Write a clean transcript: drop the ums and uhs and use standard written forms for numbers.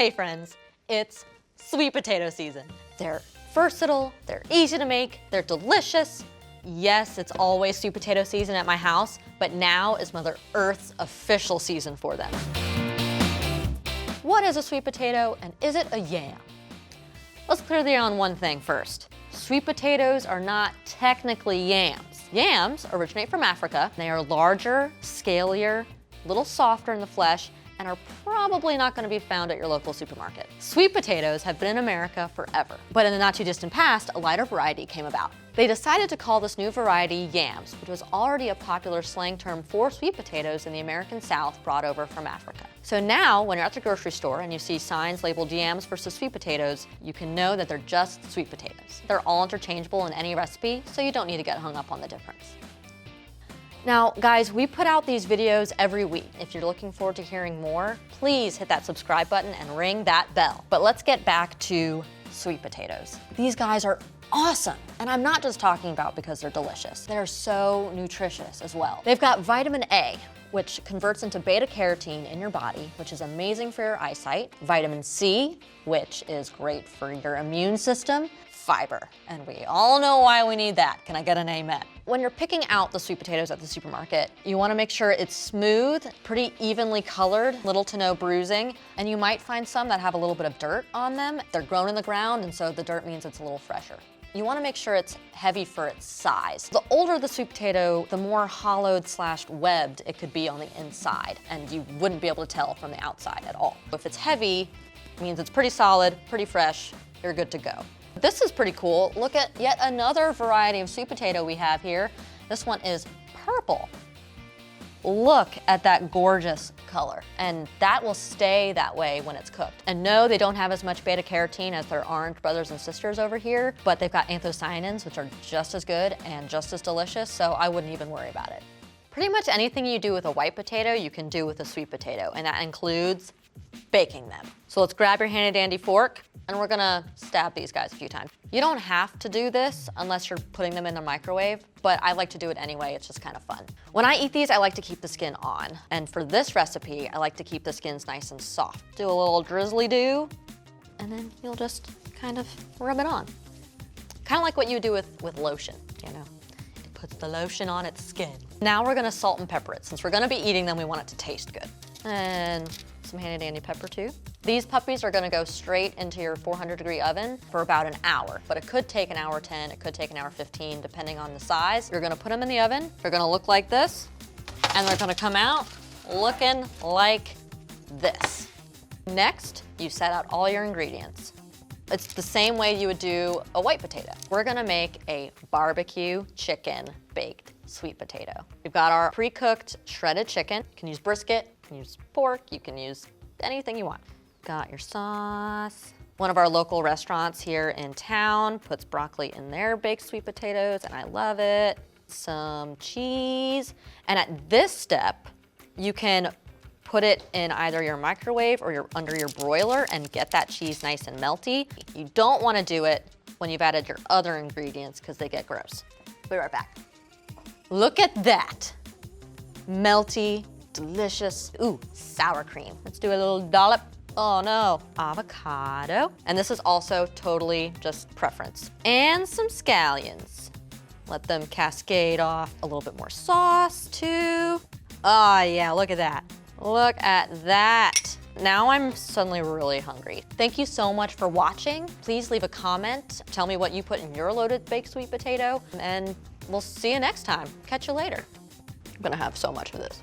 Hey friends, it's sweet potato season. They're versatile, they're easy to make, they're delicious. Yes, it's always sweet potato season at my house, but now is Mother Earth's official season for them. What is a sweet potato and is it a yam? Let's clear the air on one thing first. Sweet potatoes are not technically yams. Yams originate from Africa. They are larger, scalier, a little softer in the flesh, and are probably not going to be found at your local supermarket. Sweet potatoes have been in America forever, but in the not too distant past, a lighter variety came about. They decided to call this new variety yams, which was already a popular slang term for sweet potatoes in the American South brought over from Africa. So now, when you're at the grocery store and you see signs labeled yams versus sweet potatoes, you can know that they're just sweet potatoes. They're all interchangeable in any recipe, so you don't need to get hung up on the difference. Now, guys, we put out these videos every week. If you're looking forward to hearing more, please hit that subscribe button and ring that bell. But let's get back to sweet potatoes. These guys are awesome. And I'm not just talking about because they're delicious. They're so nutritious as well. They've got vitamin A, which converts into beta carotene in your body, which is amazing for your eyesight. Vitamin C, which is great for your immune system. Fiber, and we all know why we need that. Can I get an amen? When you're picking out the sweet potatoes at the supermarket, you want to make sure it's smooth, pretty evenly colored, little to no bruising, and you might find some that have a little bit of dirt on them. They're grown in the ground, and so the dirt means it's a little fresher. You want to make sure it's heavy for its size. The older the sweet potato, the more hollowed / webbed it could be on the inside, and you wouldn't be able to tell from the outside at all. If it's heavy, it means it's pretty solid, pretty fresh, you're good to go. This is pretty cool. Look at yet another variety of sweet potato we have here. This one is purple. Look at that gorgeous color. And that will stay that way when it's cooked. And no, they don't have as much beta carotene as their orange brothers and sisters over here, but they've got anthocyanins, which are just as good and just as delicious, so I wouldn't even worry about it. Pretty much anything you do with a white potato, you can do with a sweet potato, and that includes baking them. So let's grab your handy dandy fork, and we're gonna stab these guys a few times. You don't have to do this unless you're putting them in the microwave, but I like to do it anyway, it's just kind of fun. When I eat these, I like to keep the skin on. And for this recipe, I like to keep the skins nice and soft. Do a little drizzly do, and then you'll just kind of rub it on. Kind of like what you do with lotion, you know? It puts the lotion on its skin. Now we're gonna salt and pepper it. Since we're gonna be eating them, we want it to taste good. And some handy dandy pepper too. These puppies are gonna go straight into your 400-degree oven for about an hour, but it could take an hour 10, it could take an hour 15, depending on the size. You're gonna put them in the oven, they're gonna look like this, and they're gonna come out looking like this. Next, you set out all your ingredients. It's the same way you would do a white potato. We're gonna make a barbecue chicken baked sweet potato. We've got our pre-cooked shredded chicken. You can use brisket, you can use pork, you can use anything you want. Got your sauce. One of our local restaurants here in town puts broccoli in their baked sweet potatoes, and I love it. Some cheese. And at this step, you can put it in either your microwave or under your broiler and get that cheese nice and melty. You don't want to do it when you've added your other ingredients because they get gross. Be right back. Look at that. Melty, delicious, ooh, sour cream. Let's do a little dollop. Oh no, avocado. And this is also totally just preference. And some scallions. Let them cascade off. A little bit more sauce too. Oh yeah, look at that. Look at that. Now I'm suddenly really hungry. Thank you so much for watching. Please leave a comment. Tell me what you put in your loaded baked sweet potato, and we'll see you next time. Catch you later. I'm gonna have so much of this.